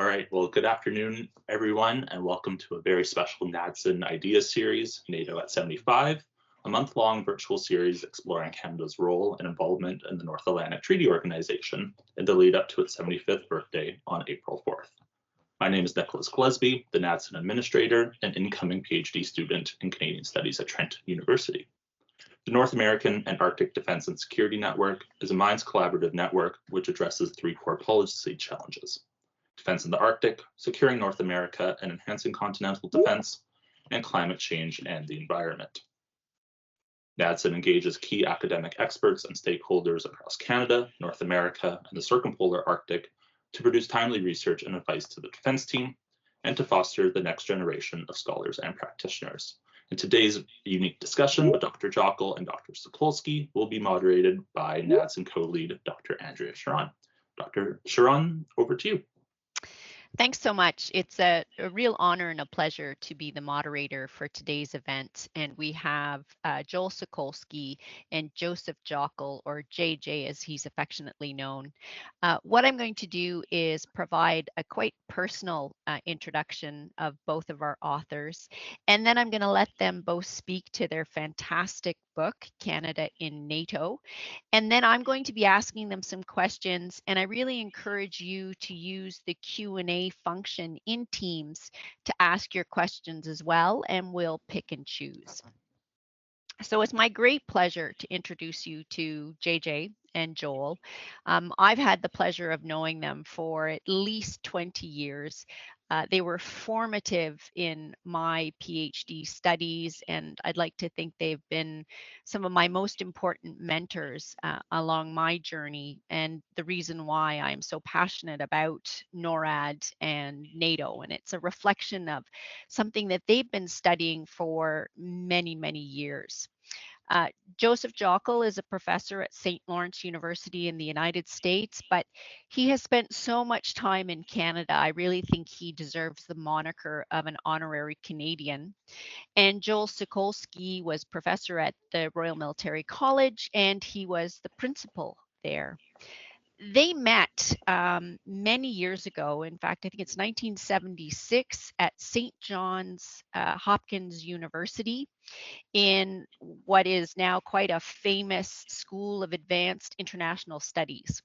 All right, well, good afternoon, everyone, and welcome to a very special NAADSN Ideas Series, NATO at 75, a month-long virtual series exploring Canada's role and involvement in the North Atlantic Treaty Organization in the lead up to its 75th birthday on April 4th. My name is Nicholas Gillespie, the NAADSN Administrator and incoming PhD student in Canadian Studies at Trent University. The North American and Arctic Defense and Security Network is a Minds collaborative network which addresses three core policy challenges: defense in the Arctic, securing North America and enhancing continental defense, and climate change and the environment. NAADSN engages key academic experts and stakeholders across Canada, North America, and the circumpolar Arctic to produce timely research and advice to the defense team and to foster the next generation of scholars and practitioners. In today's unique discussion with Dr. Jockel and Dr. Sokolsky will be moderated by NAADSN co-lead Dr. Andrea Sharon. Dr. Sharon, over to you. Thanks so much. It's a real honor and a pleasure to be the moderator for today's event. And we have Joel Sokolsky and Joseph Jockel, or JJ as he's affectionately known. What I'm going to do is provide a quite personal introduction of both of our authors. And then I'm going to let them both speak to their fantastic book, Canada in NATO. And then I'm going to be asking them some questions, and I really encourage you to use the Q&A function in Teams to ask your questions as well, and we'll pick and choose. So it's my great pleasure to introduce you to JJ and Joel. I've had the pleasure of knowing them for at least 20 years. They were formative in my PhD studies, and I'd like to think they've been some of my most important mentors along my journey, and the reason why I'm so passionate about NORAD and NATO. And it's a reflection of something that they've been studying for many, many years. Joseph Jockel is a professor at St. Lawrence University in the United States, but he has spent so much time in Canada. I really think he deserves the moniker of an honorary Canadian. And Joel Sokolsky was professor at the Royal Military College, and he was the principal there. They met many years ago. In fact, I think it's 1976 at St. John's Hopkins University in what is now quite a famous School of Advanced International Studies.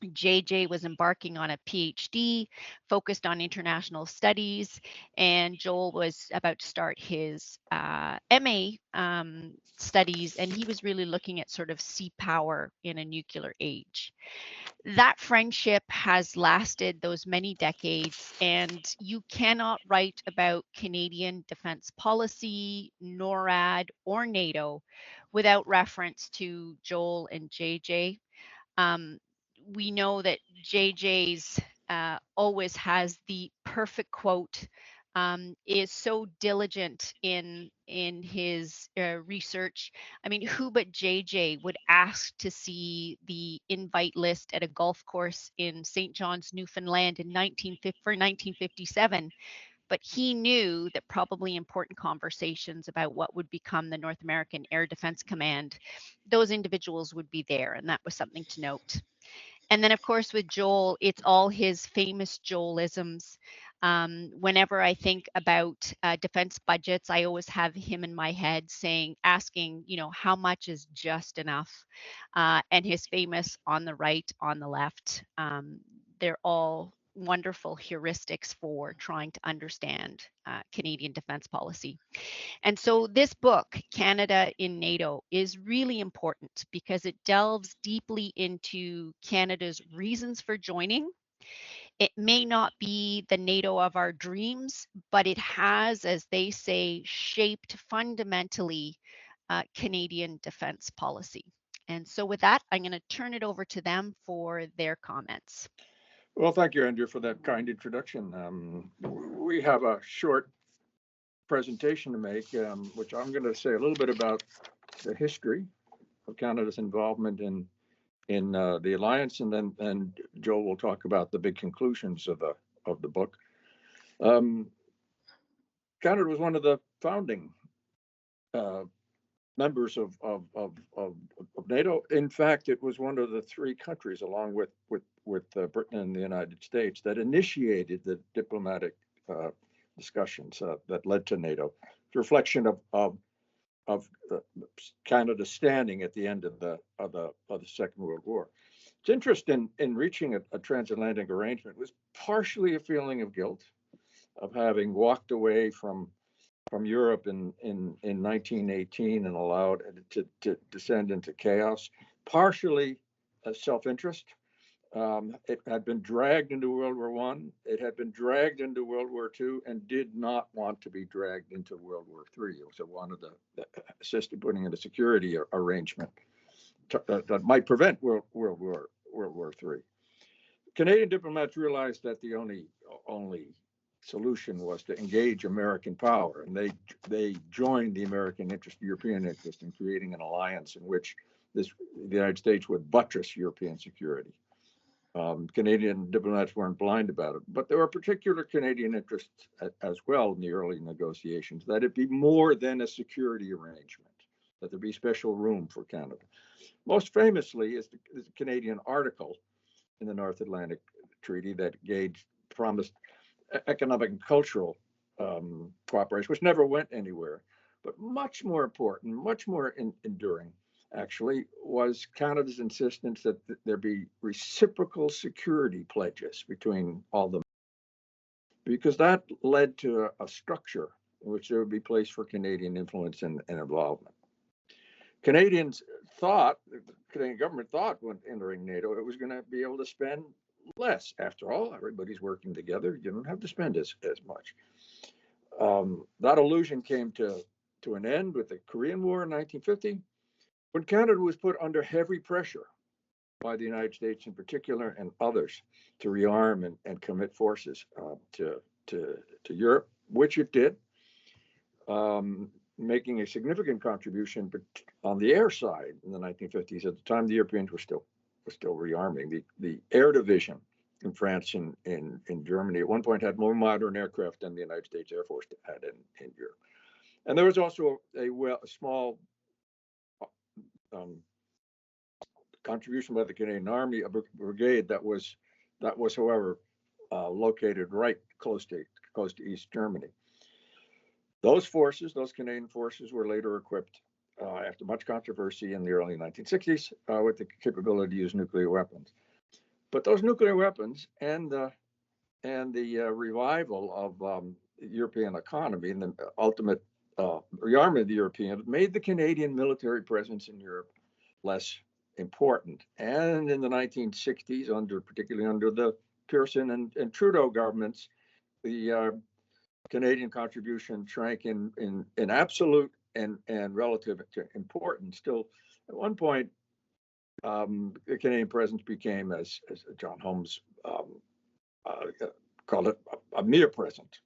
JJ was embarking on a PhD focused on international studies, and Joel was about to start his MA studies, and he was really looking at sort of sea power in a nuclear age. That friendship has lasted those many decades, and you cannot write about Canadian defense policy, NORAD, or NATO without reference to Joel and JJ. We know that JJ's always has the perfect quote, is so diligent in his research. I mean, who but JJ would ask to see the invite list at a golf course in St. John's, Newfoundland in 1957? But he knew that probably important conversations about what would become the North American Air Defense Command, those individuals would be there, and that was something to note. And then, of course, with Joel, it's all his famous Joelisms. Whenever I think about defense budgets, I always have him in my head asking, how much is just enough? And his famous on the right, on the left, they're all wonderful heuristics for trying to understand Canadian defense policy. And so this book, Canada in NATO, is really important because it delves deeply into Canada's reasons for joining. It may not be the NATO of our dreams, but it has, as they say, shaped fundamentally Canadian defense policy. And so with that, I'm going to turn it over to them for their comments. Well, thank you, Andrea, for that kind introduction. We have a short presentation to make, which I'm going to say a little bit about the history of Canada's involvement in the alliance, and then Joel will talk about the big conclusions of the book. Canada was one of the founding members of NATO. In fact, it was one of the three countries, along with Britain and the United States, that initiated the diplomatic discussions that led to NATO. It's a reflection of Canada's standing at the end of the Second World War. Its interest in reaching a transatlantic arrangement was partially a feeling of guilt of having walked away from Europe in 1918 and allowed it to descend into chaos, partially a self-interest. It had been dragged into World War I, it had been dragged into World War II, and did not want to be dragged into World War III. So wanted to assist in putting in a security arrangement that might prevent World War III. Canadian diplomats realized that the only solution was to engage American power, and they joined the American interest, European interest, in creating an alliance in which the United States would buttress European security. Canadian diplomats weren't blind about it, but there were particular Canadian interests as well in the early negotiations, that it be more than a security arrangement, that there be special room for Canada. Most famously is the Canadian article in the North Atlantic Treaty that promised economic and cultural cooperation, which never went anywhere. But much more important, much more enduring, actually, was Canada's insistence that there be reciprocal security pledges between all the, because that led to a structure in which there would be place for Canadian influence and involvement. Canadians thought, the Canadian government thought when entering NATO, it was going to be able to spend less. After all, everybody's working together. You don't have to spend as much. That illusion came to an end with the Korean War in 1950, when Canada was put under heavy pressure by the United States in particular and others to rearm and commit forces to Europe, which it did, making a significant contribution on the air side in the 1950s. At the time, the Europeans were still rearming. The air division in France and in Germany at one point had more modern aircraft than the United States Air Force had in Europe. And there was also a small contribution by the Canadian Army, a brigade that was however located right close to East Germany. Those forces, those Canadian forces, were later equipped after much controversy in the early 1960s with the capability to use nuclear weapons. But those nuclear weapons and the revival of the European economy and the ultimate rearmament of the Europeans made the Canadian military presence in Europe less important. And in the 1960s, particularly under the Pearson and Trudeau governments, the Canadian contribution shrank in absolute and relative importance. Still, at one point, the Canadian presence became, as John Holmes called it, a mere presence.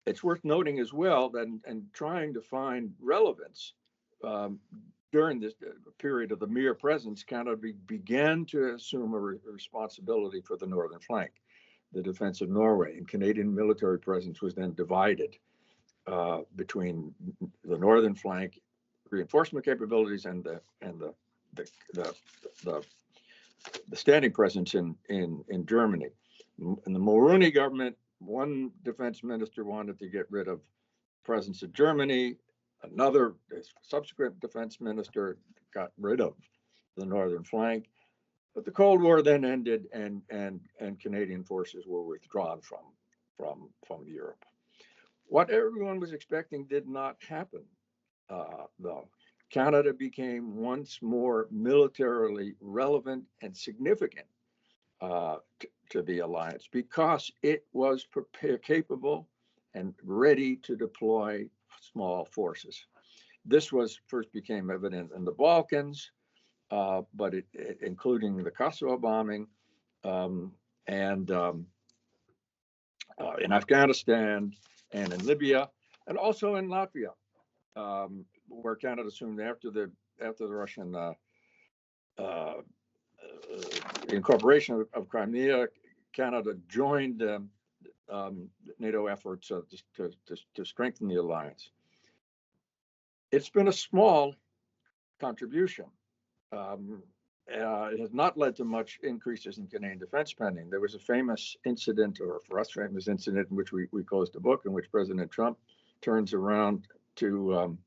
It's worth noting as well that and trying to find relevance during this period of the mere presence, Canada began to assume a responsibility for the northern flank, the defense of Norway, and Canadian military presence was then divided between the northern flank reinforcement capabilities and the standing presence in Germany. In the Mulroney government, one defense minister wanted to get rid of presence in Germany. Another subsequent defense minister got rid of the northern flank. But the Cold War then ended, and Canadian forces were withdrawn from Europe. What everyone was expecting did not happen, though. Canada became once more militarily relevant and significant to the alliance because it was capable and ready to deploy small forces. This first became evident in the Balkans, but including the Kosovo bombing and in Afghanistan and in Libya, and also in Latvia, where Canada assumed after the Russian incorporation of Crimea, Canada joined NATO efforts to strengthen the alliance. it's been a small contribution. It has not led to much increases in Canadian defense spending. There was a famous incident, or for us, famous incident, in which we closed the book, in which President Trump turns around to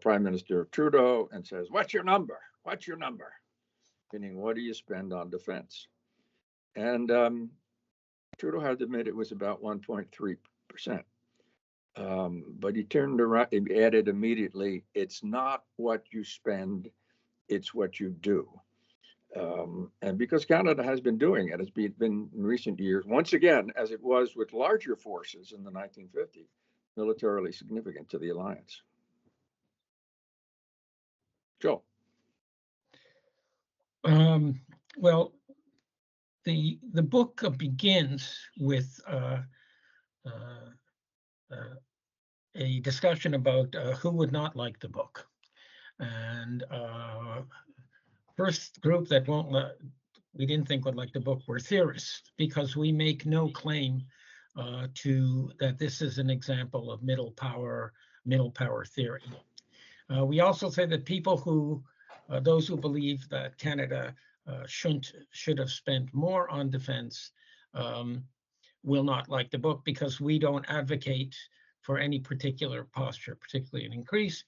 Prime Minister Trudeau and says, "What's your number? What's your number?" Meaning, what do you spend on defense? And Trudeau had to admit it was about 1.3%. But he turned around and added immediately, "It's not what you spend, it's what you do." And because Canada has been doing it, it's been in recent years, once again, as it was with larger forces in the 1950s, militarily significant to the alliance. Joe. Well, the book begins with a discussion about who would not like the book. And first group that we didn't think would like the book were theorists, because we make no claim that this is an example of middle power theory. We also say that those who believe that Canada should have spent more on defense will not like the book, because we don't advocate for any particular posture, particularly an increase.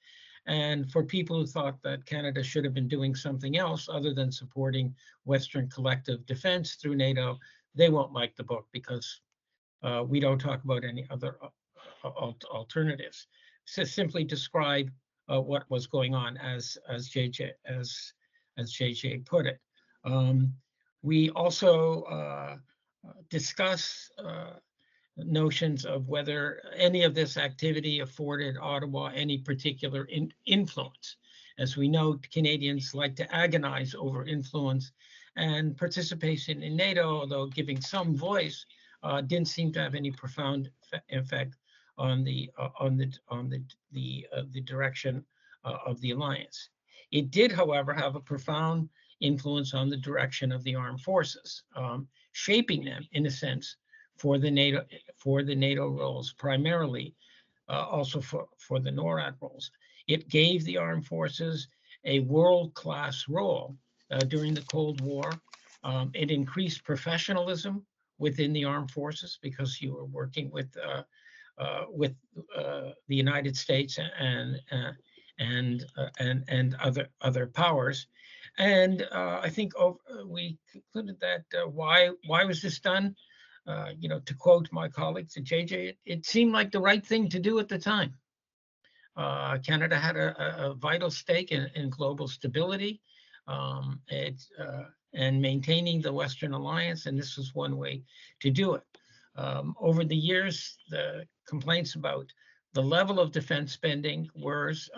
And for people who thought that Canada should have been doing something else other than supporting Western collective defense through NATO, they won't like the book, because we don't talk about any other alternatives. So simply describe what was going on, as JJ put it. We also discuss notions of whether any of this activity afforded Ottawa any particular influence. As we know, Canadians like to agonize over influence, and participation in NATO, although giving some voice, didn't seem to have any profound effect on the direction of the alliance. It did, however, have a profound influence on the direction of the armed forces, shaping them, in a sense, for the NATO roles, primarily also for the NORAD roles. It gave the armed forces a world-class role during the Cold War. It increased professionalism within the armed forces, because you were working with the United States and other powers. And I think we concluded that why was this done? To quote my colleagues at JJ, it seemed like the right thing to do at the time. Canada had a vital stake in global stability and maintaining the Western alliance, and this was one way to do it. Over the years, the complaints about the level of defense spending was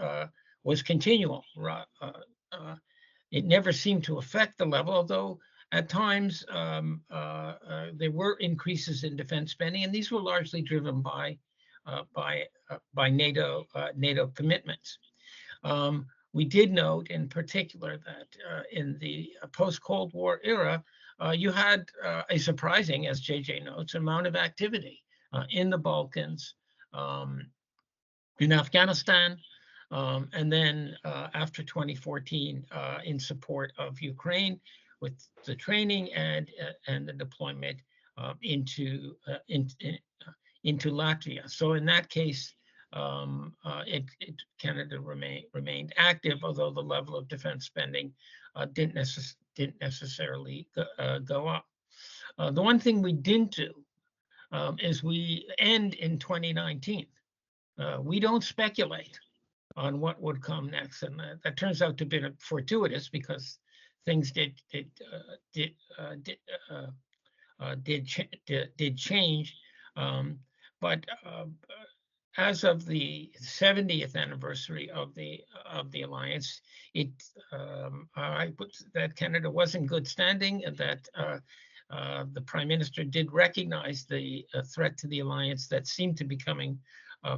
continual. It never seemed to affect the level, although at times there were increases in defense spending, and these were largely driven by NATO commitments. We did note in particular that in the post-Cold War era, you had a surprising, as JJ notes, amount of activity in the Balkans, in Afghanistan, and then after 2014, in support of Ukraine, with the training and the deployment into Latvia. So in that case, Canada remained active, although the level of defense spending didn't necessarily go up. The one thing we didn't do is we end in 2019. We don't speculate on what would come next, and that turns out to have been fortuitous, because things did change. But as of the 70th anniversary of the alliance, I put that Canada was in good standing, and that the Prime Minister did recognize the threat to the alliance that seemed to be coming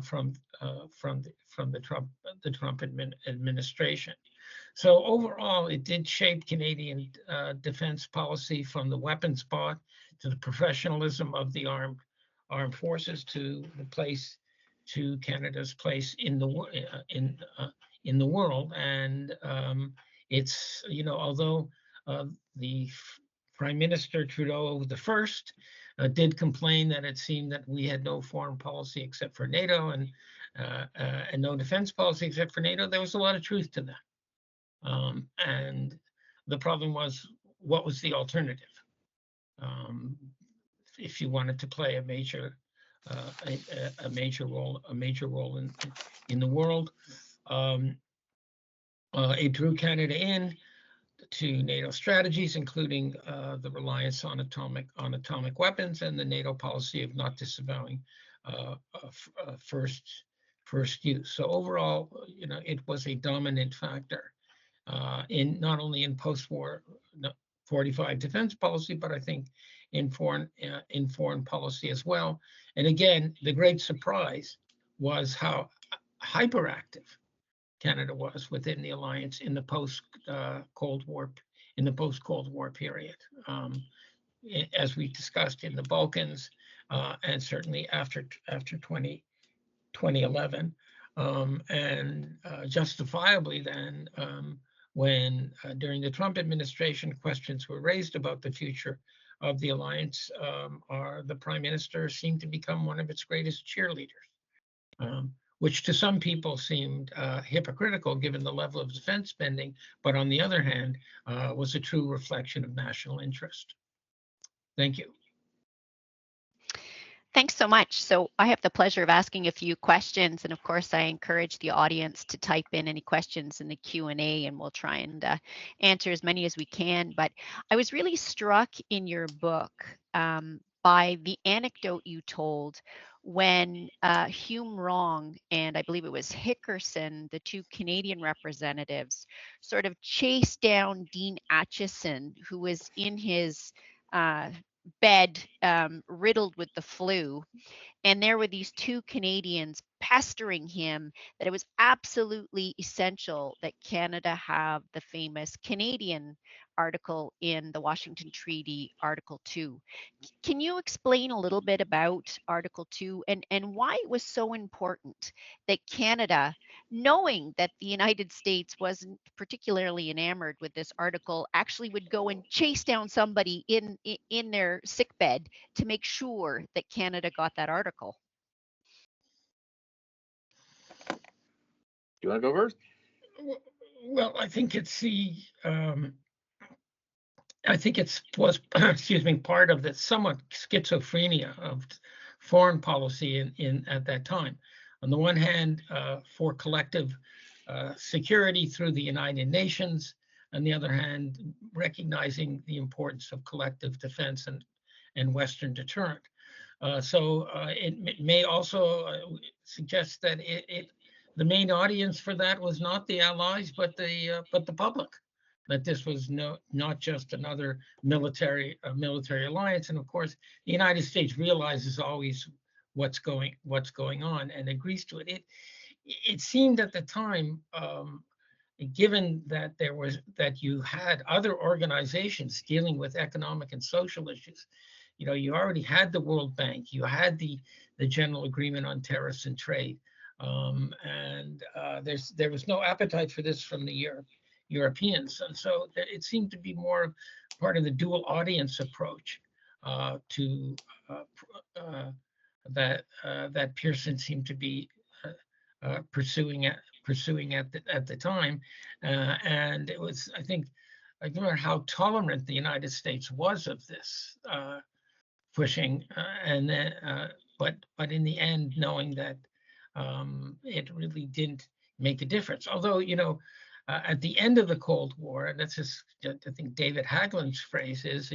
from the Trump administration. So overall, it did shape Canadian defense policy, from the weapons bought to the professionalism of the armed forces, to the place to Canada's place in the world. And it's, although the Prime Minister Trudeau the first did complain that it seemed that we had no foreign policy except for NATO and no defense policy except for NATO, there was a lot of truth to that. And the problem was, what was the alternative? If you wanted to play a major role in the world, it drew Canada in to NATO strategies, including the reliance on atomic weapons and the NATO policy of not disavowing first use. So overall, it was a dominant factor in not only in post-war 45 defense policy, but I think in foreign policy as well. And again, the great surprise was how hyperactive Canada was within the alliance in the post-Cold War period, as we discussed in the Balkans, and certainly after 2011, and justifiably then, when during the Trump administration questions were raised about the future of the alliance, the Prime Minister seemed to become one of its greatest cheerleaders. Which to some people seemed hypocritical given the level of defense spending, but on the other hand, was a true reflection of national interest. Thank you. Thanks so much. So I have the pleasure of asking a few questions, and of course I encourage the audience to type in any questions in the Q&A, and we'll try and answer as many as we can. But I was really struck in your book by the anecdote you told when Hume Wrong and I believe it was Hickerson, the two Canadian representatives, sort of chased down Dean Acheson, who was in his bed riddled with the flu. And there were these two Canadians pestering him that it was absolutely essential that Canada have the famous Canadian article in the Washington Treaty, Article 2. Can you explain a little bit about Article 2 and why it was so important that Canada, knowing that the United States wasn't particularly enamored with this article, actually would go and chase down somebody in their sickbed to make sure that Canada got that article? Do you want to go first? Well, I think it's was excuse me, part of the somewhat schizophrenia of foreign policy in at that time. On the one hand, for collective security through the United Nations, on the other hand, recognizing the importance of collective defense and Western deterrent. So it may also suggest that the main audience for that was not the allies, but the public. That this was not just another military alliance, and of course, the United States realizes always what's going on and agrees to it. It seemed at the time, given that you had other organizations dealing with economic and social issues, you already had the World Bank, you had the General Agreement on Tariffs and Trade, and there was no appetite for this from the Europeans, and so it seemed to be more part of the dual audience approach to that Pearson seemed to be pursuing at the time, and it was, I think, I remember how tolerant the United States was of this pushing, and then but in the end, knowing that it really didn't make a difference. Although, at the end of the Cold War, and that's just, I think David Hagelund's phrase is,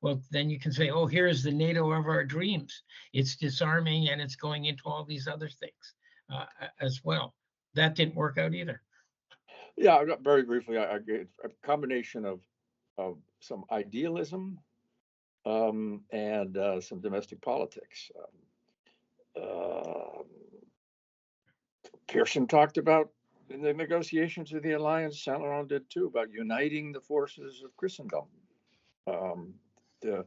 well, then you can say, oh, here's the NATO of our dreams. It's disarming and it's going into all these other things as well. That didn't work out either. Yeah, very briefly, I get a combination of some idealism and some domestic politics. Pearson talked about in the negotiations of the alliance, Saint Laurent did too, about uniting the forces of Christendom to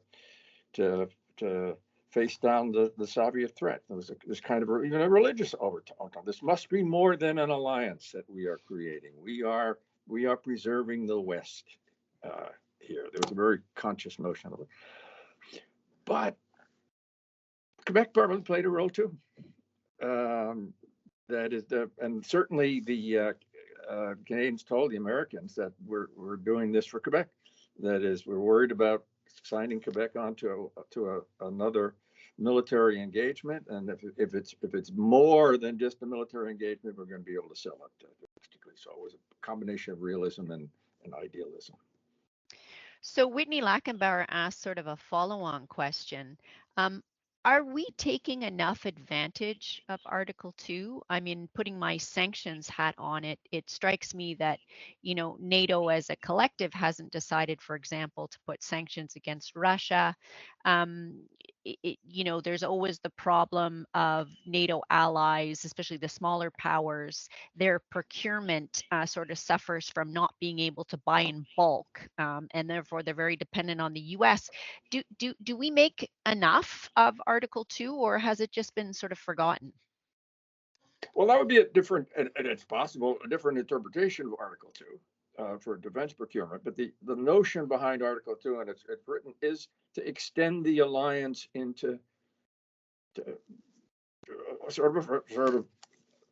face down the Soviet threat. There was this kind of even a religious overtone. This must be more than an alliance that we are creating. We are preserving the West here. There was a very conscious notion of it. But Quebec probably played a role too. That is and certainly the Canadians told the Americans that we're doing this for Quebec. That is, we're worried about signing Quebec onto another military engagement, and if it's more than just a military engagement, we're going to be able to sell it domestically. So it was a combination of realism and idealism. So Whitney Lackenbauer asked sort of a follow-on question. Are we taking enough advantage of Article 2? I mean, putting my sanctions hat on it, it strikes me that, NATO as a collective hasn't decided, for example, to put sanctions against Russia. There's always the problem of NATO allies, especially the smaller powers. Their procurement sort of suffers from not being able to buy in bulk, and therefore they're very dependent on the U.S. Do we make enough of Article 2, or has it just been sort of forgotten? Well, that would be a different, and it's possible, a different interpretation of Article 2 for defense procurement. But the notion behind Article 2, and it's written, is to extend the alliance into sort of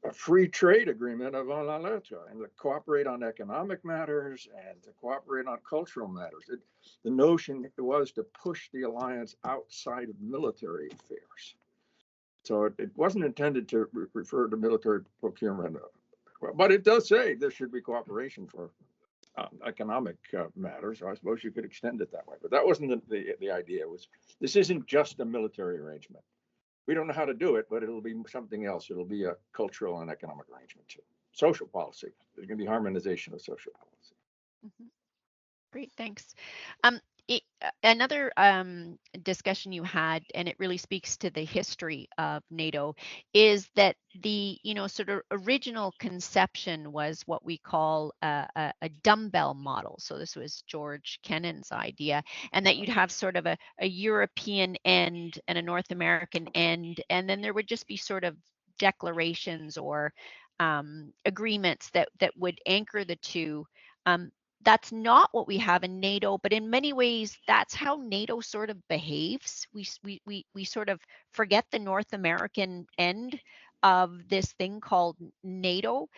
a free trade agreement of la lettre, and to cooperate on economic matters and to cooperate on cultural matters. The notion was to push the alliance outside of military affairs. So it wasn't intended to refer to military procurement, but it does say there should be cooperation for economic matters. So I suppose you could extend it that way, but that wasn't the idea. This isn't just a military arrangement. We don't know how to do it, but it'll be something else. It'll be a cultural and economic arrangement too. Social policy. There's going to be harmonization of social policy. Mm-hmm. Great, thanks. Another discussion you had, and it really speaks to the history of NATO, is that the sort of original conception was what we call a dumbbell model. So this was George Kennan's idea, and that you'd have sort of a European end and a North American end, and then there would just be sort of declarations or agreements that would anchor the two. That's not what we have in NATO, but in many ways, that's how NATO sort of behaves. We sort of forget the North American end of this thing called NATO.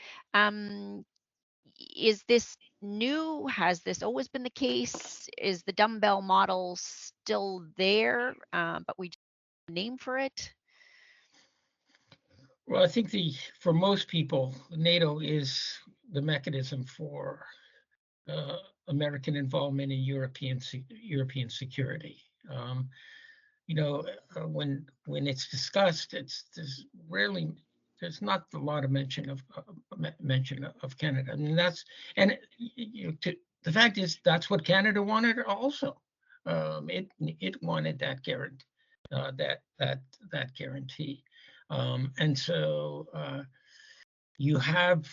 Is this new? Has this always been the case? Is the dumbbell model still there, but we just have a name for it? Well, I think for most people, NATO is the mechanism for American involvement in European security. When it's discussed, there's not a lot of mention of Canada. I mean, the fact is that's what Canada wanted also. It wanted that guarantee, and so you have,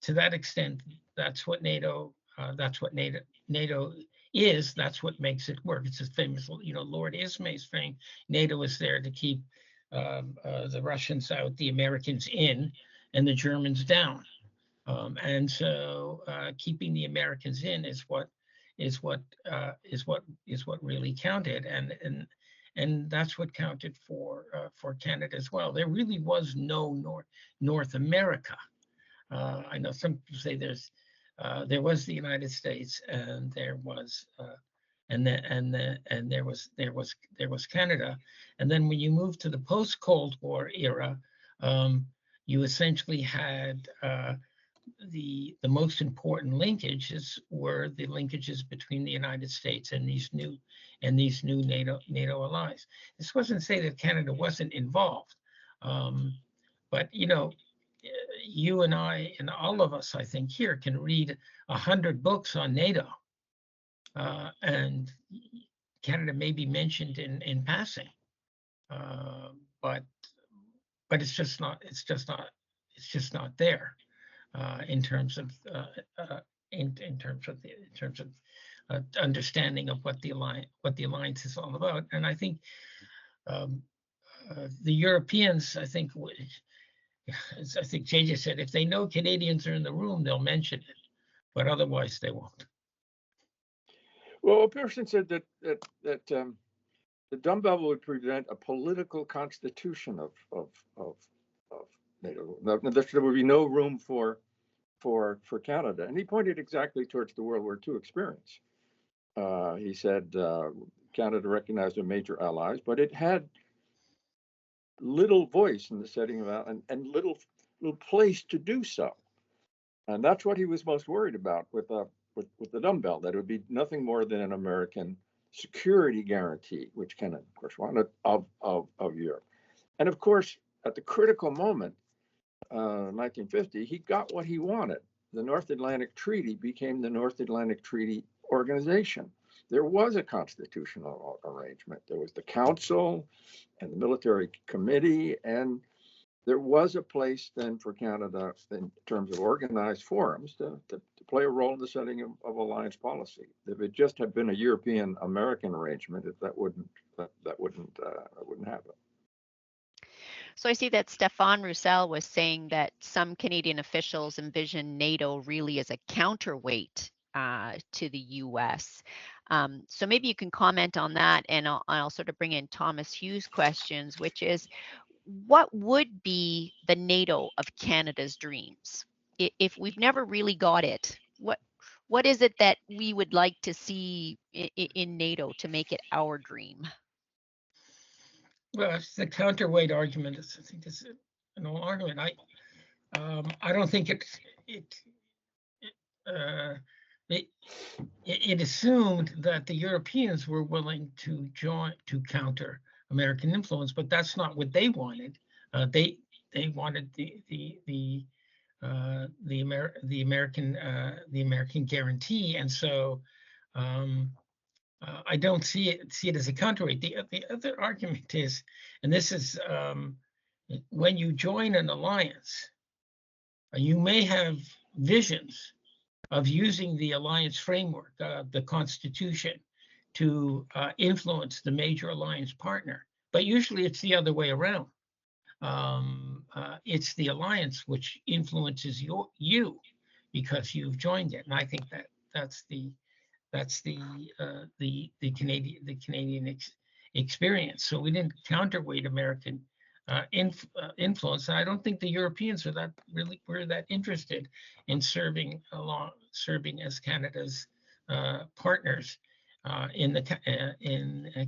to that extent, that's what NATO is. That's what makes it work. It's a famous, Lord Ismay's saying, NATO is there to keep the Russians out, the Americans in, and the Germans down. And so keeping the Americans in is what really counted, and that's what counted for Canada as well. There really was no North America. I know some people say there was the United States, and there was there was Canada, and then when you move to the post-Cold War era, you essentially had the most important linkages were the linkages between the United States and these new NATO allies. This wasn't to say that Canada wasn't involved, but you and I and all of us, I think, here can read 100 books on NATO, and Canada may be mentioned in passing, but it's just not there in terms of understanding of what the alliance is all about. And I think the Europeans, I think JJ said, if they know Canadians are in the room, they'll mention it, but otherwise they won't. Well, a person said that the dumbbell would prevent a political constitution of NATO. There would be no room for Canada, and he pointed exactly towards the World War II experience. He said Canada recognized their major allies, but it had little voice in the setting of and little place to do so, and that's what he was most worried about with the dumbbell, that it would be nothing more than an American security guarantee, which Canada, of course, wanted of Europe. And of course, at the critical moment, 1950, he got what he wanted. The North Atlantic Treaty became the North Atlantic Treaty Organization. There was a constitutional arrangement. There was the Council and the Military Committee, and there was a place then for Canada in terms of organized forums to play a role in the setting of alliance policy. If it just had been a European-American arrangement, that wouldn't happen. So I see that Stéphane Roussel was saying that some Canadian officials envision NATO really as a counterweight to the U.S. So maybe you can comment on that, and I'll sort of bring in Thomas Hughes' questions, which is, what would be the NATO of Canada's dreams? If we've never really got it, what is it that we would like to see in NATO to make it our dream? Well, the counterweight argument is, I think, is an old argument. I don't think it assumed that the Europeans were willing to counter American influence, but that's not what they wanted. They wanted the American guarantee, and so I don't see it as a counterweight. The other argument is, and this is when you join an alliance, you may have visions of using the alliance framework, the Constitution, to influence the major alliance partner. But usually it's the other way around. It's the alliance which influences you because you've joined it. And I think that's the Canadian experience. So we didn't counterweight American influence. And I don't think the Europeans were that interested in serving as Canada's partners in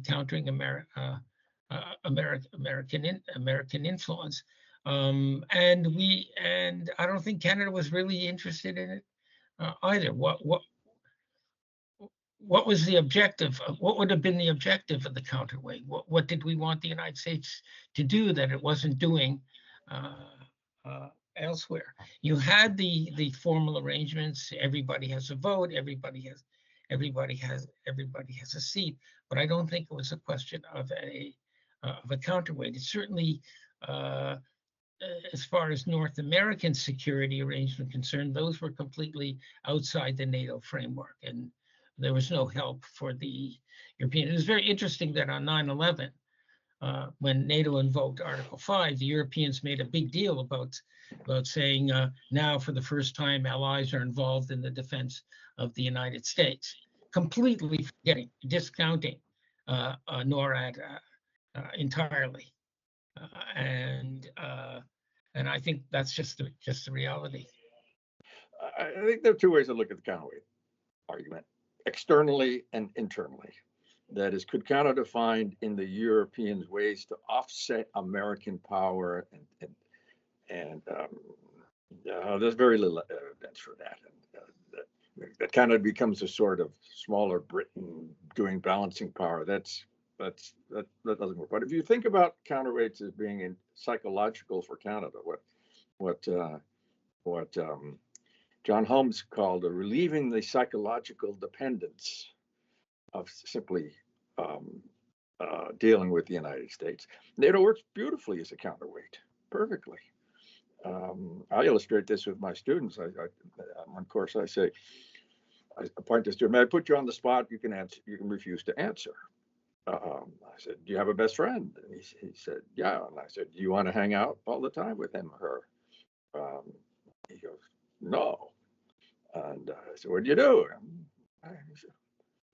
countering American influence. And I don't think Canada was really interested in it either. What was the objective? What would have been the objective of the counterweight? What did we want the United States to do that it wasn't doing elsewhere? You had the formal arrangements. Everybody has a vote. Everybody has a seat. But I don't think it was a question of a counterweight. It's certainly, as far as North American security arrangement concerned, those were completely outside the NATO framework, and there was no help for the European. It was very interesting that on 9/11, when NATO invoked Article 5, the Europeans made a big deal about saying now for the first time allies are involved in the defense of the United States, completely discounting NORAD entirely, and I think that's just the reality. I think there are two ways to look at the counterweight argument: externally and internally. That is, could Canada find in the Europeans ways to offset American power? And there's very little evidence for that. And that Canada becomes a sort of smaller Britain doing balancing power. That doesn't work. But if you think about counterweights as being psychological for Canada, what John Holmes called relieving the psychological dependence of simply dealing with the United States. NATO works beautifully as a counterweight, perfectly. I illustrate this with my students. On course, I say, I point to student, may I put you on the spot? You can answer. You can refuse to answer. I said, do you have a best friend? And he said, yeah. And I said, do you want to hang out all the time with him or her? He goes, no. And I said, what do you do? He said,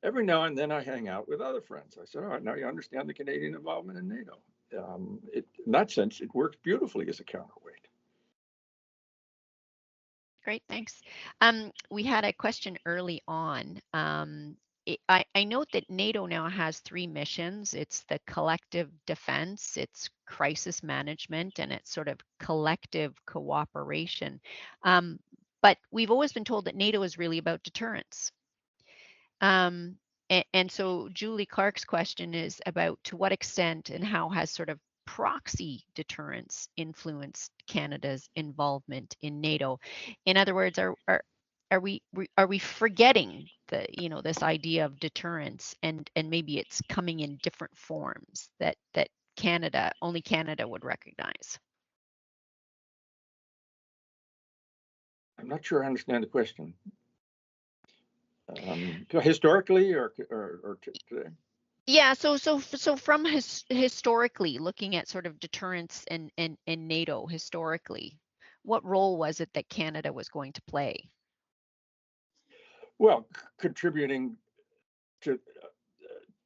every now and then I hang out with other friends. I said, all right, now you understand the Canadian involvement in NATO. In that sense, it works beautifully as a counterweight. Great, thanks. We had a question early on. I note that NATO now has 3 missions. It's the collective defense, it's crisis management, and it's sort of collective cooperation. But we've always been told that NATO is really about deterrence. And so Julie Clark's question is about to what extent and how has sort of proxy deterrence influenced Canada's involvement in NATO? In other words, are we forgetting this idea of deterrence, and maybe it's coming in different forms that only Canada would recognize? I'm not sure I understand the question. Historically or today? Yeah, so from historically looking at sort of deterrence and NATO historically, what role was it that Canada was going to play? Well, contributing to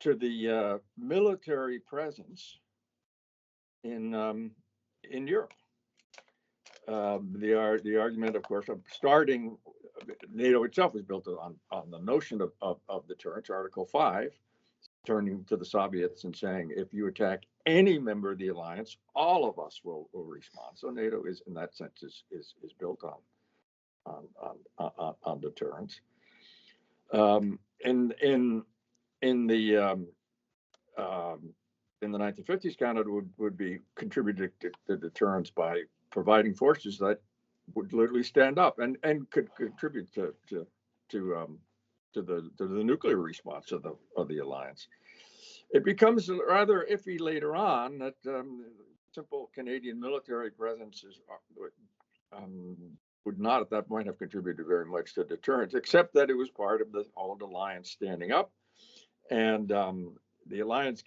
the military presence in Europe. The argument, of course, of starting NATO itself was built on the notion of deterrence. Article 5, turning to the Soviets and saying, if you attack any member of the alliance, all of us will respond. So NATO is, in that sense, is built on deterrence. In the 1950s, Canada would be contributing to deterrence by providing forces that would literally stand up and could contribute to the nuclear response of the alliance. It becomes rather iffy later on that simple Canadian military presence would not at that point have contributed very much to deterrence, except that it was part of the old alliance standing up. And the alliance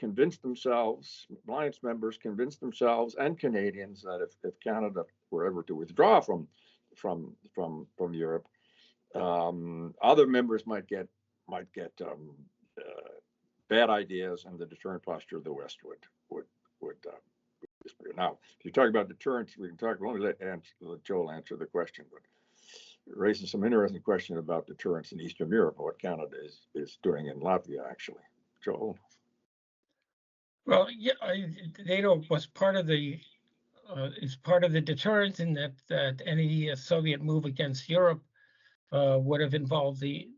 members convinced themselves and Canadians that if Canada were ever to withdraw from Europe, other members might get bad ideas, and the deterrent posture of the West would disappear. Now, if you talk about deterrence, we can talk. Let me let Joel answer the question, but it raises some interesting question about deterrence in Eastern Europe, what Canada is doing in Latvia, actually. Joel. Well, yeah, NATO was part of the deterrence in that any Soviet move against Europe would have involved the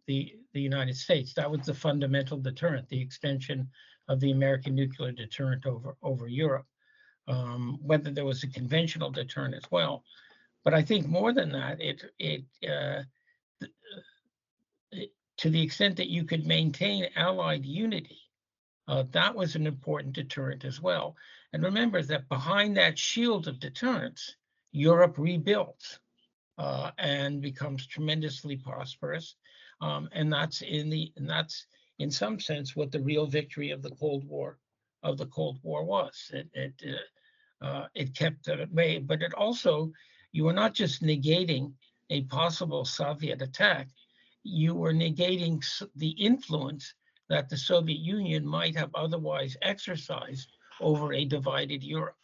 United States. That was the fundamental deterrent, the extension of the American nuclear deterrent over Europe. Whether there was a conventional deterrent as well, but I think more than that, to the extent that you could maintain Allied unity, that was an important deterrent as well. And remember that behind that shield of deterrence, Europe rebuilds and becomes tremendously prosperous. And that's in some sense what the real victory of the Cold War was. It kept it at bay, but it also, you were not just negating a possible Soviet attack, you were negating the influence that the Soviet Union might have otherwise exercised over a divided Europe.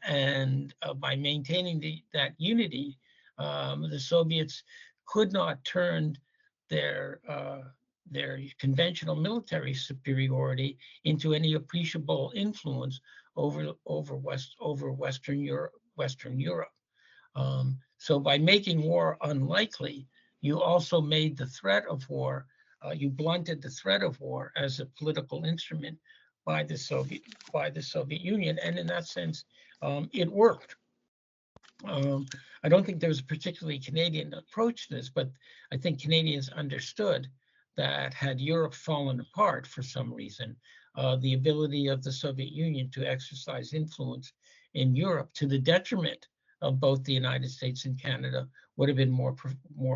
And by maintaining that unity, the Soviets could not turn their conventional military superiority into any appreciable influence over Western Europe. So by making war unlikely, you also made the threat of war. You blunted the threat of war as a political instrument by the Soviet Union, and in that sense, it worked. I don't think there was a particularly Canadian approach to this, but I think Canadians understood that had Europe fallen apart for some reason, the ability of the Soviet Union to exercise influence in Europe to the detriment of both the United States and Canada would have been more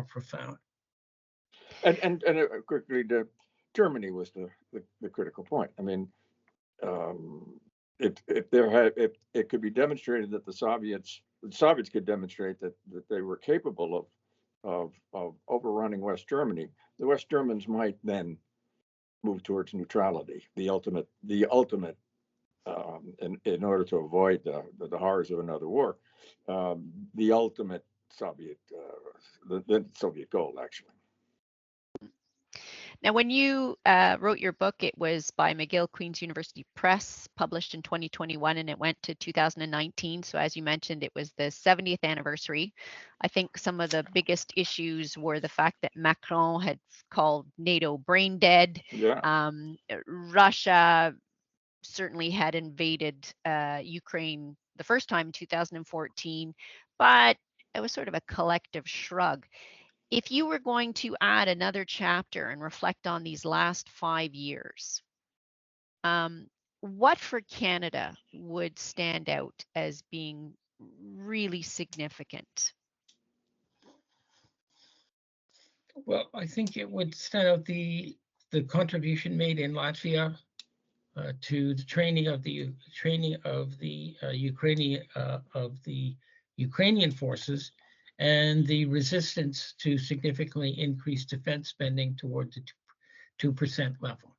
profound. And quickly, Germany was the critical point. I mean, if it could be demonstrated that the Soviets could demonstrate that they were capable of overrunning West Germany, the West Germans might then move towards neutrality, the ultimate in order to avoid the horrors of another war, the ultimate the Soviet goal, actually. Now, when you wrote your book, it was by McGill Queen's University Press, published in 2021, and it went to 2019. So as you mentioned, it was the 70th anniversary. I think some of the biggest issues were the fact that Macron had called NATO brain dead. Yeah. Russia certainly had invaded Ukraine the first time in 2014, but it was sort of a collective shrug. If you were going to add another chapter and reflect on these last 5 years, what for Canada would stand out as being really significant? Well, I think it would stand out the contribution made in Latvia to the training of the Ukrainian forces, and the resistance to significantly increase defense spending toward the 2% level.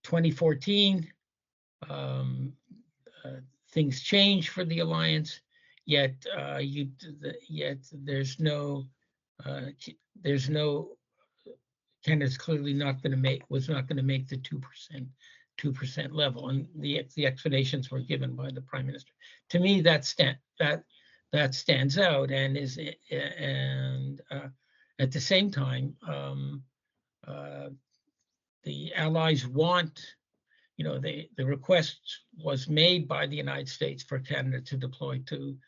2014, things change for the alliance, yet there's no Canada's clearly not going to make the 2% level, and the explanations were given by the Prime Minister. To me, that stands out, and at the same time, the Allies want, the request was made by the United States for Canada to deploy to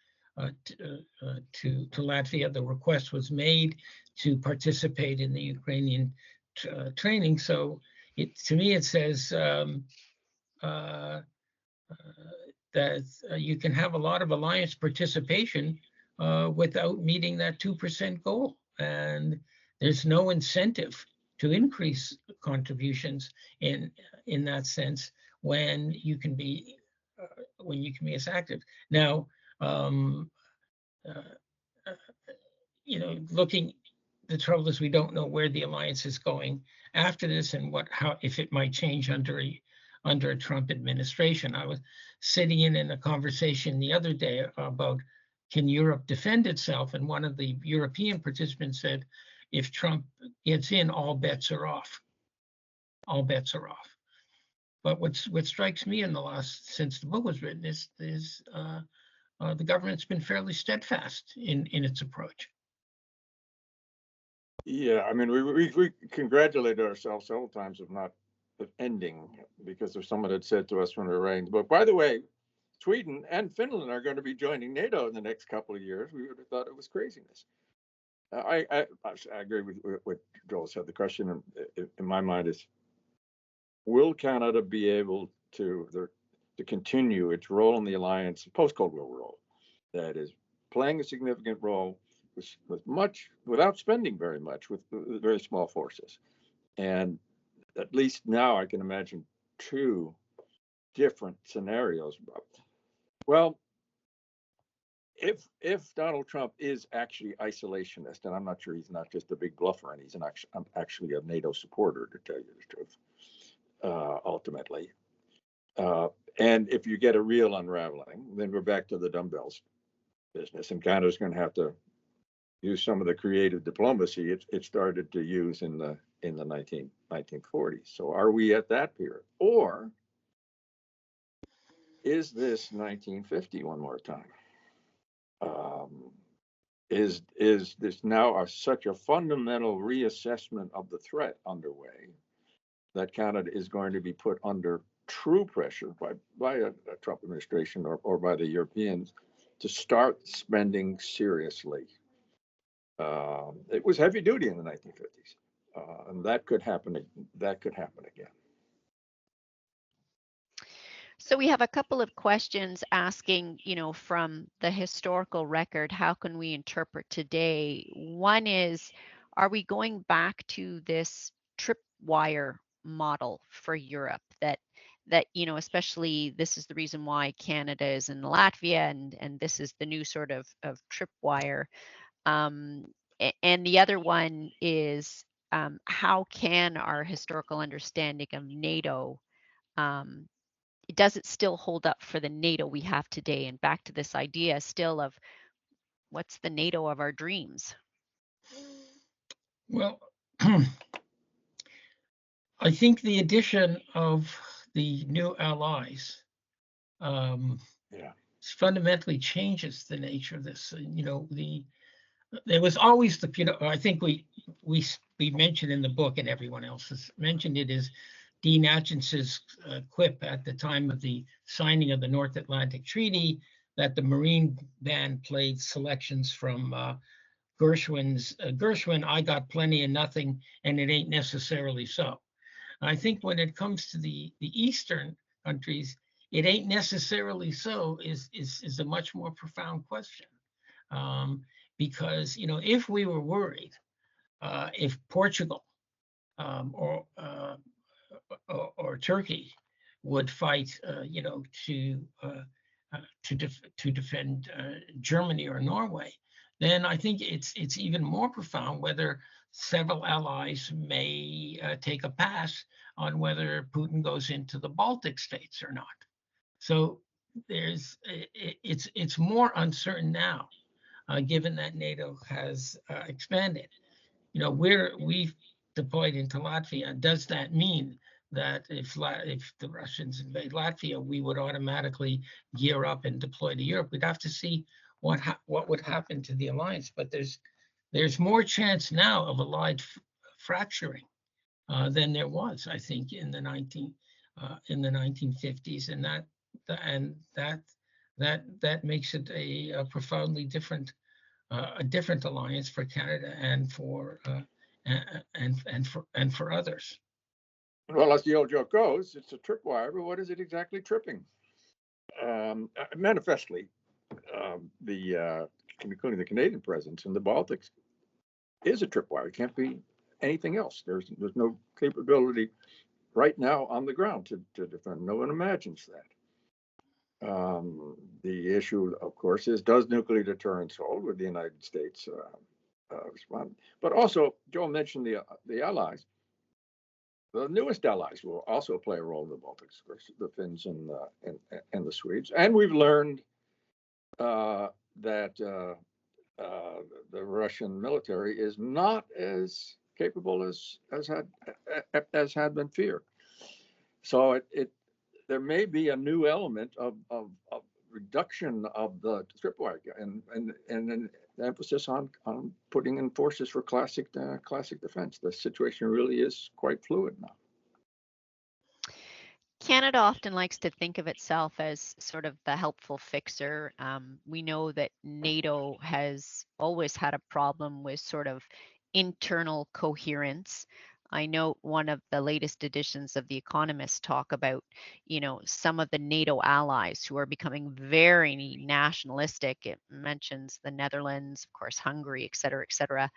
Latvia. The request was made to participate in the Ukrainian training. So to me, it says that you can have a lot of alliance participation without meeting that 2% goal. And there's no incentive to increase contributions in that sense when you can be as active. Now, the trouble is we don't know where the alliance is going after this, and if it might change under a Trump administration. I was sitting in a conversation the other day about, can Europe defend itself? And one of the European participants said, if Trump gets in, all bets are off. All bets are off. But what strikes me since the book was written is the government's been fairly steadfast in its approach. Yeah, I mean, we congratulated ourselves several times of not ending, because there's someone had said to us when we were writing the book, by the way, Sweden and Finland are going to be joining NATO in the next couple of years. We would have thought it was craziness. I agree with what Joel said. The question in my mind is, will Canada be able to continue its role in the alliance, post-Cold War role, that is playing a significant role without spending very much, with very small forces? And at least now I can imagine two different scenarios. Well, if Donald Trump is actually isolationist, and I'm not sure he's not just a big bluffer, and he's actually a NATO supporter, to tell you the truth, ultimately. And if you get a real unraveling, then we're back to the dumbbells business, and Canada's going to have to use some of the creative diplomacy it started to use in the 1940s. So are we at that period, or is this 1950 one more time? Is this now such a fundamental reassessment of the threat underway that Canada is going to be put under true pressure by a Trump administration or by the Europeans to start spending seriously? It was heavy duty in the 1950s, and that could happen again. So we have a couple of questions asking, from the historical record, how can we interpret today? One is, are we going back to this tripwire model for Europe that especially this is the reason why Canada is in Latvia, and this is the new sort of tripwire. And the other one is, how can our historical understanding of NATO, does it still hold up for the NATO we have today? And back to this idea still of what's the NATO of our dreams? Well, I think the addition of the new allies fundamentally changes the nature of this. There was always I think we mentioned in the book, and everyone else has mentioned it, is Dean Achens's quip at the time of the signing of the North Atlantic Treaty, that the Marine Band played selections from Gershwin, I Got Plenty of Nothing, and It Ain't Necessarily So. I think when it comes to the Eastern countries, it ain't necessarily so is a much more profound question. Because, if we were worried, if Portugal or Turkey would fight, to defend Germany or Norway, then I think it's even more profound whether several allies may take a pass on whether Putin goes into the Baltic states or not. So it's more uncertain now, given that NATO has expanded. We've deployed into Latvia. Does that mean that if the Russians invade Latvia, we would automatically gear up and deploy to Europe? We'd have to see what would happen to the alliance. But there's more chance now of allied fracturing than there was, I think, in the 1950s, and that makes it a profoundly different alliance for Canada and for others. Well, as the old joke goes, it's a tripwire, but what is it exactly tripping? Manifestly, including the Canadian presence in the Baltics, is a tripwire. It can't be anything else. There's no capability right now on the ground to defend. No one imagines that. The issue, of course, is, does nuclear deterrence hold? With the United States respond? But also, Joel mentioned the allies. The newest allies will also play a role in the Baltics, of course, the Finns and the Swedes. And we've learned that the Russian military is not as capable as had been feared. So there may be a new element of reduction of the tripwire and an emphasis on putting in forces for classic defense. The situation really is quite fluid now. Canada often likes to think of itself as sort of the helpful fixer. We know that NATO has always had a problem with sort of internal coherence. I know one of the latest editions of The Economist talk about, some of the NATO allies who are becoming very nationalistic. It mentions the Netherlands, of course, Hungary, et cetera, et cetera.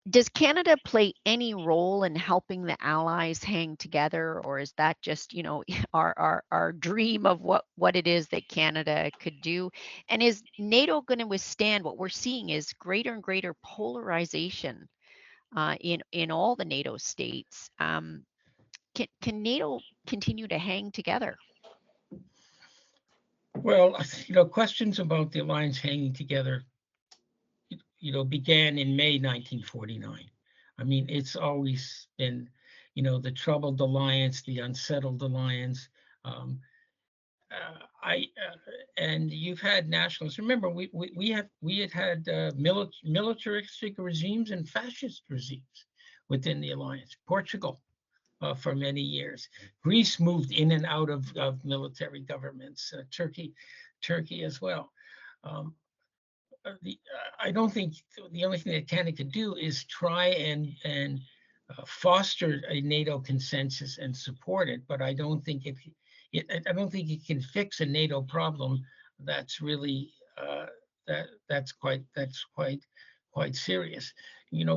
Does Canada play any role in helping the allies hang together, or is that just, our dream of what it is that Canada could do? And is NATO going to withstand what we're seeing is greater and greater polarization in all the NATO states? Can NATO continue to hang together? Well, questions about the alliance hanging together began in May 1949. I mean, it's always been, the troubled alliance, the unsettled alliance. And you've had nationalists. Remember, we had militaristic regimes and fascist regimes within the alliance. Portugal, for many years. Greece moved in and out of military governments. Turkey as well. I don't think the only thing that Canada could do is try and foster a NATO consensus and support it, but I don't think I don't think it can fix a NATO problem that's really that's quite quite serious.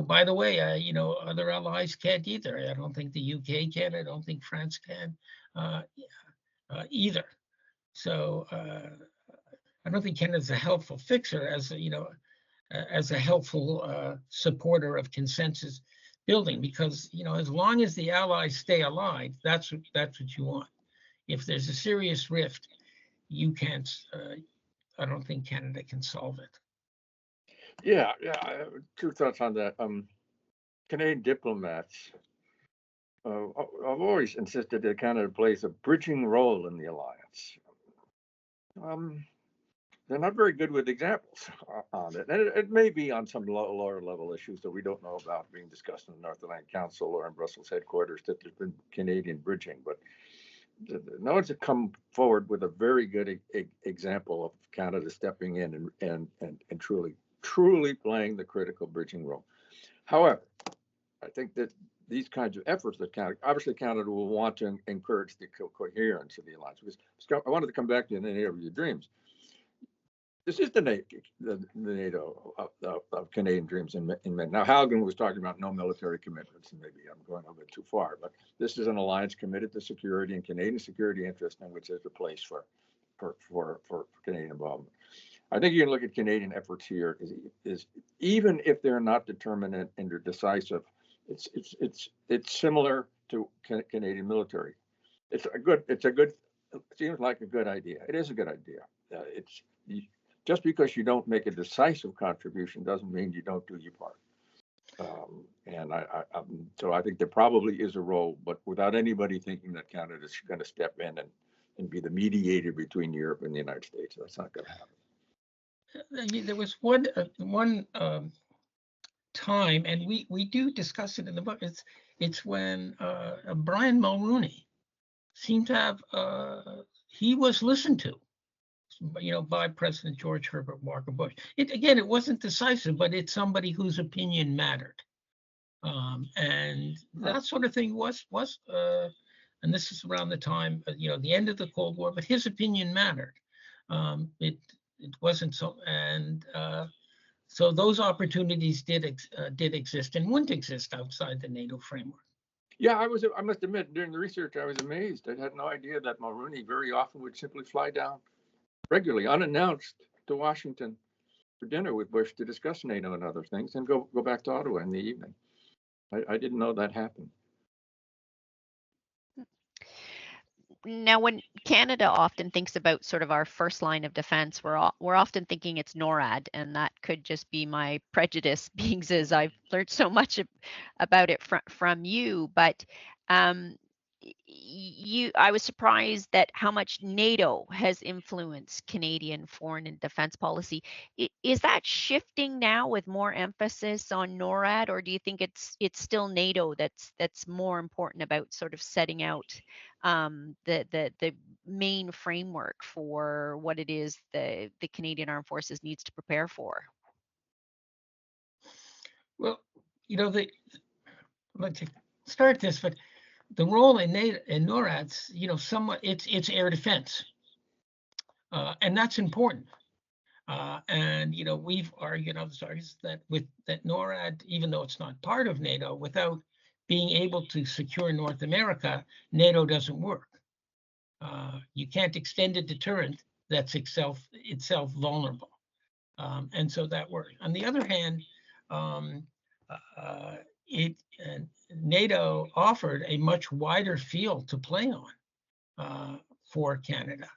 By the way, other allies can't either. I don't think the UK can. I don't think France can either. So I don't think Canada's a helpful fixer as a helpful supporter of consensus building, because as long as the allies stay alive, that's what you want. If there's a serious rift, you can't. I don't think Canada can solve it. Yeah. I have two thoughts on that. Canadian diplomats, I've always insisted that Canada plays a bridging role in the alliance. They're not very good with examples on it. And it may be on some lower level issues that we don't know about being discussed in the North Atlantic Council or in Brussels headquarters that there's been Canadian bridging. But no one's come forward with a very good example of Canada stepping in and truly playing the critical bridging role. However, I think that these kinds of efforts that Canada will want to encourage the coherence of the alliance. Because Scott, I wanted to come back to the NATO of your dreams. This is the NATO of Canadian dreams in men. Now, Halgan was talking about no military commitments, and maybe I'm going a bit too far, but this is an alliance committed to security and Canadian security interest, in which there's a place for Canadian involvement. I think you can look at Canadian efforts here is even if they're not determinate and they're decisive, it's similar to Canadian military. It seems like a good idea. It is a good idea. Just because you don't make a decisive contribution doesn't mean you don't do your part. So I think there probably is a role, but without anybody thinking that Canada is going to step in and be the mediator between Europe and the United States. That's not going to happen. There was one time, and we do discuss it in the book. It's when Brian Mulroney seemed to have he was listened to, by President George Herbert Walker Bush. It wasn't decisive, but it's somebody whose opinion mattered, and that sort of thing was. And this is around the time, the end of the Cold War, but his opinion mattered. It wasn't so, and so those opportunities did exist and wouldn't exist outside the NATO framework. Yeah, I must admit, during the research, I was amazed. I had no idea that Mulroney very often would simply fly down regularly, unannounced, to Washington for dinner with Bush to discuss NATO and other things, and go back to Ottawa in the evening. I didn't know that happened. Now, when Canada often thinks about sort of our first line of defense, we're often thinking it's NORAD, and that could just be my prejudice, being as I've learned so much about it from you. But I was surprised that how much NATO has influenced Canadian foreign and defense policy. Is that shifting now with more emphasis on NORAD, or do you think it's still NATO that's more important about sort of setting out the main framework for what it is the Canadian Armed Forces needs to prepare for? Well, let's start this, but the role in NATO and NORAD's, somewhat it's air defense, and that's important. And we've argued that that NORAD, even though it's not part of NATO, without being able to secure North America, NATO doesn't work. You can't extend a deterrent that's itself vulnerable, and so that works. On the other hand, NATO offered a much wider field to play on for Canada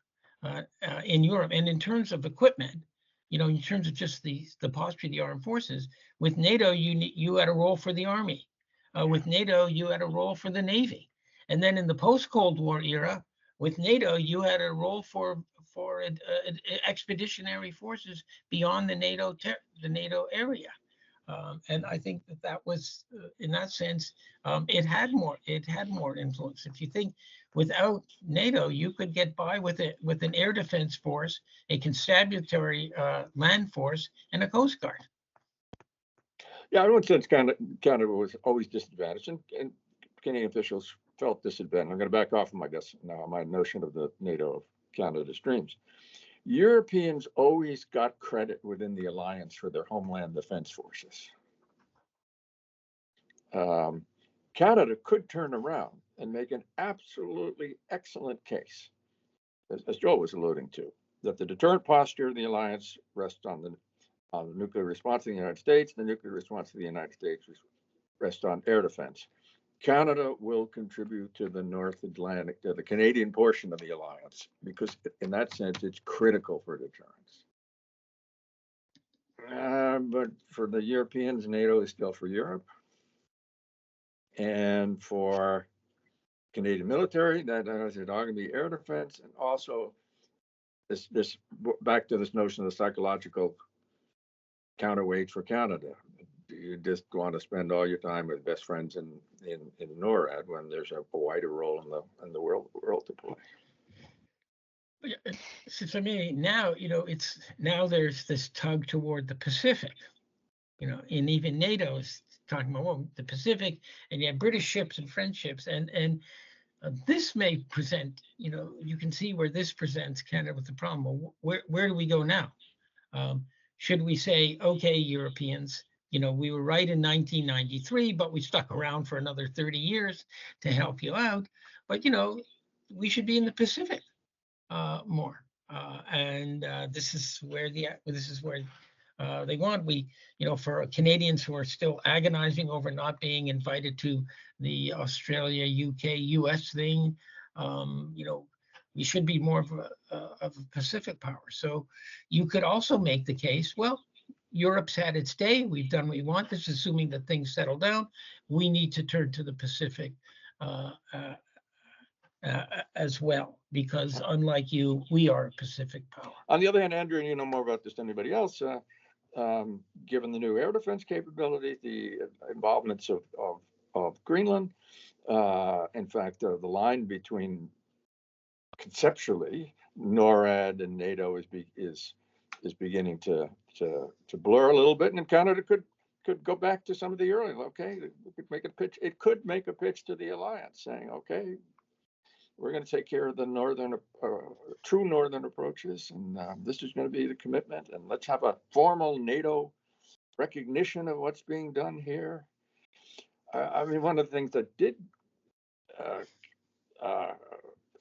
in Europe, and in terms of equipment, in terms of just the posture of the armed forces. With NATO, you had a role for the Army. With NATO, you had a role for the Navy, and then in the post-Cold War era, with NATO, you had a role for expeditionary forces beyond the NATO area. And I think that was, in that sense, it had more influence. If you think without NATO, you could get by with an air defense force, a constabulary land force, and a Coast Guard. Yeah, in one sense, Canada was always disadvantaged, and Canadian officials felt disadvantaged. I'm going to back off of my notion of the NATO of Canada's dreams. Europeans always got credit within the alliance for their homeland defense forces. Canada could turn around and make an absolutely excellent case, as Joel was alluding to, that the deterrent posture of the alliance rests on the nuclear response of the United States. The nuclear response of the United States rests on air defense. Canada will contribute to the North Atlantic, to the Canadian portion of the alliance, because in that sense, it's critical for deterrence. But for the Europeans, NATO is still for Europe. And for Canadian military, that is going to be air defense, and also this back to this notion of the psychological counterweight for Canada. You just want to spend all your time with best friends in NORAD when there's a wider role in the world to play. So for me now, now there's this tug toward the Pacific, and even NATO is talking about the Pacific, and you have British ships and French ships, and this may present, you can see where this presents Canada with the problem. Well, where do we go now? Should we say, okay, Europeans, we were right in 1993, but we stuck around for another 30 years to help you out. But, we should be in the Pacific more. And this is where they want. For Canadians who are still agonizing over not being invited to the Australia, UK, US thing, we should be more of a Pacific power. So you could also make the case, well, Europe's had its day. We've done what we want. This is assuming that things settle down. We need to turn to the Pacific as well, because unlike you, we are a Pacific power. On the other hand, Andrew, and you know more about this than anybody else, given the new air defense capability, the involvements of Greenland, in fact, the line between conceptually NORAD and NATO is beginning to blur a little bit, and Canada could go back to some of the early. Okay, it could make a pitch. It could make a pitch to the alliance, saying, okay, we're going to take care of the true northern approaches, and this is going to be the commitment. And let's have a formal NATO recognition of what's being done here. I mean, one of the things that did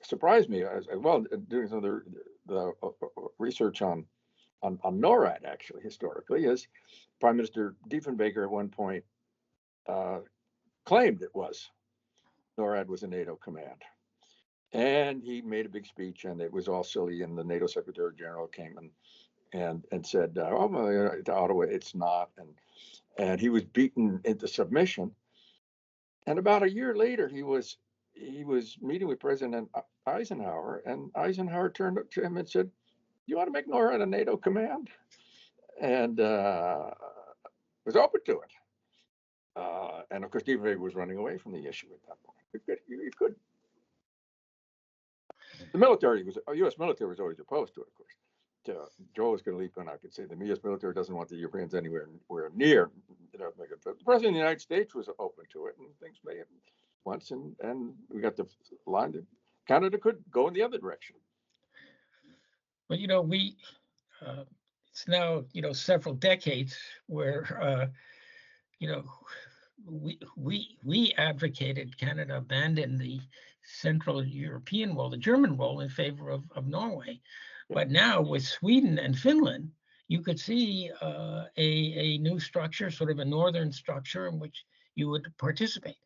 surprised me as well, doing some of the research on NORAD, actually, historically, is Prime Minister Diefenbaker at one point claimed NORAD was a NATO command. And he made a big speech, and it was all silly. And the NATO Secretary General came and said, to Ottawa, it's not. And he was beaten into submission. And about a year later, he was meeting with President Eisenhower, and Eisenhower turned up to him and said, "You want to make NORAD a NATO command?" And was open to it. And of course, Diefenbaker was running away from the issue at that point. You could. The military U.S. military was always opposed to it, of course. Joel is going to leap in. I could say the U.S. military doesn't want the Europeans anywhere near. The President of the United States was open to it, and things may have once, and we got the line that Canada could go in the other direction. Well, it's now several decades where we advocated Canada abandon the Central European role, the German role, in favor of Norway. But now with Sweden and Finland, you could see a new structure, sort of a northern structure in which you would participate.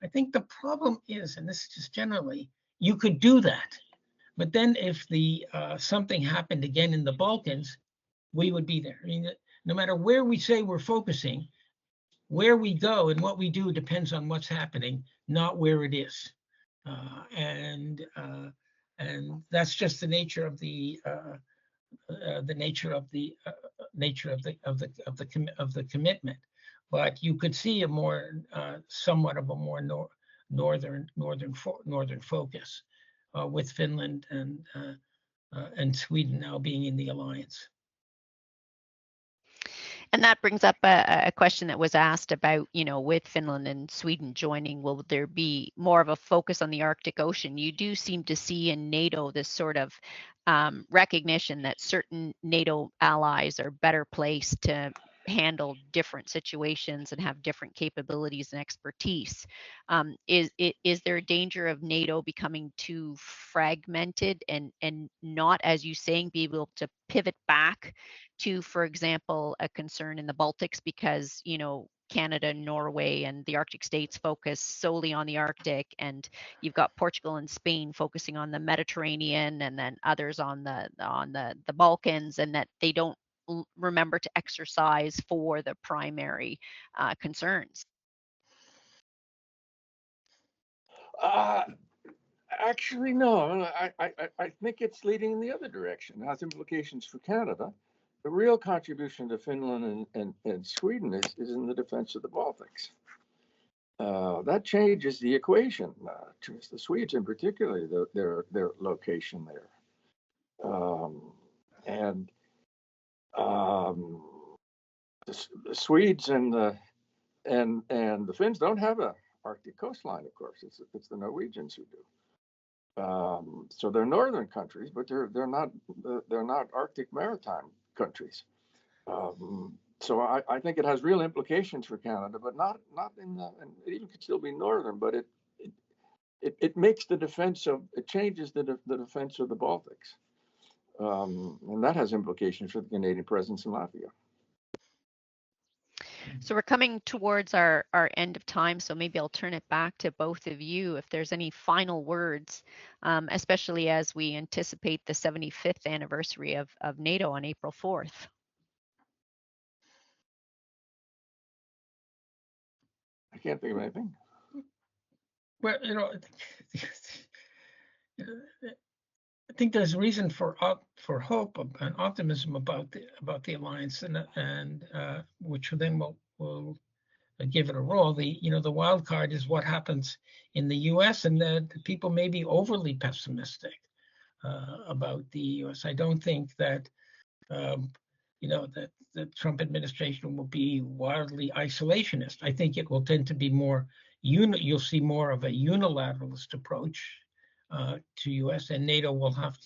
I think the problem is, and this is just generally, you could do that. But then if something happened again in the Balkans, we would be there. I mean, no matter where we say we're focusing, where we go and what we do depends on what's happening, not where it is. And that's just the nature of the commitment. But you could see a more somewhat of a more northern focus with Finland and Sweden now being in the alliance. And that brings up a question that was asked about, with Finland and Sweden joining, will there be more of a focus on the Arctic Ocean? You do seem to see in NATO this sort of recognition that certain NATO allies are better placed to handle different situations and have different capabilities and expertise. Is there a danger of NATO becoming too fragmented and not, as you saying, be able to pivot back to, for example, a concern in the Baltics, because, you know, Canada, Norway, and the Arctic states focus solely on the Arctic, and you've got Portugal and Spain focusing on the Mediterranean, and then others on the Balkans, and that they don't remember to exercise for the primary concerns? Actually, no. I think it's leading in the other direction. It has implications for Canada. The real contribution to Finland and Sweden is in the defense of the Baltics. That changes the equation to the Swedes, in particular, their location there, and the Swedes and the Finns don't have a Arctic coastline. Of course, it's the Norwegians who do. So they're northern countries, but they're not Arctic maritime countries. So I think it has real implications for Canada, but not in the, and it even could still be northern, but it makes the defense of, it changes the defense of the Baltics. And that has implications for the Canadian presence in Latvia. So we're coming towards our end of time, so maybe I'll turn it back to both of you if there's any final words, especially as we anticipate the 75th anniversary of NATO on April 4th. I can't think of anything. Well, you know, I think there's reason for hope and optimism about the alliance, and which then will give it a role. The wild card is what happens in the U.S., and the people may be overly pessimistic about the U.S. I don't think that that the Trump administration will be wildly isolationist. I think it will tend to be more you'll see more of a unilateralist approach to U.S., and NATO will have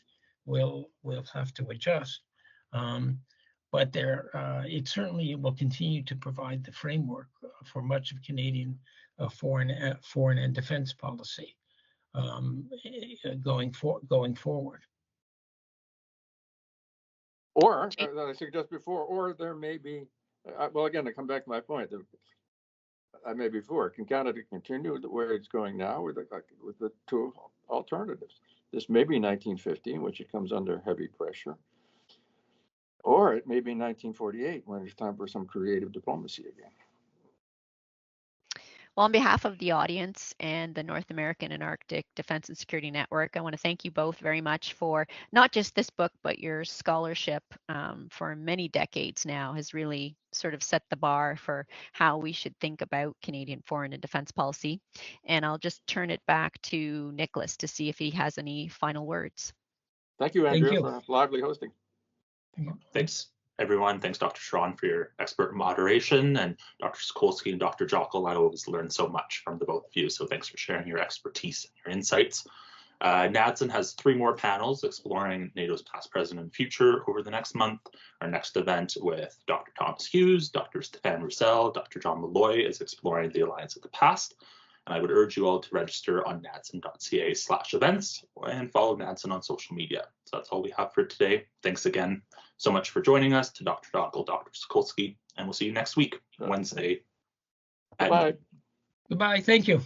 to adjust. But it certainly will continue to provide the framework for much of Canadian foreign and defense policy going forward. Or, as I suggested before, or there may be, well, again, to come back to my point, I made before, can Canada continue where it's going now with the two alternatives? This may be 1950, in which it comes under heavy pressure, or it may be 1948, when it's time for some creative diplomacy again. Well, on behalf of the audience and the North American and Arctic Defense and Security Network, I want to thank you both very much for not just this book, but your scholarship for many decades now has really sort of set the bar for how we should think about Canadian foreign and defense policy. And I'll just turn it back to Nicholas to see if he has any final words. Thank you, Andrea, for lively hosting. Thanks, everyone. Thanks, Dr. Schron, for your expert moderation, and Dr. Sokolsky and Dr. Jockel. I always learn so much from the both of you, so thanks for sharing your expertise and your insights. NAADSN has 3 more panels exploring NATO's past, present, and future over the next month. Our next event with Dr. Thomas Hughes, Dr. Stéphane Roussel, Dr. John Malloy is exploring the Alliance of the Past. And I would urge you all to register on naadsn.ca/events and follow NAADSN on social media. So that's all we have for today. Thanks again so much for joining us, to Dr. Jockel, Dr. Sokolsky, and we'll see you next week, Wednesday. Bye. Goodbye. Thank you.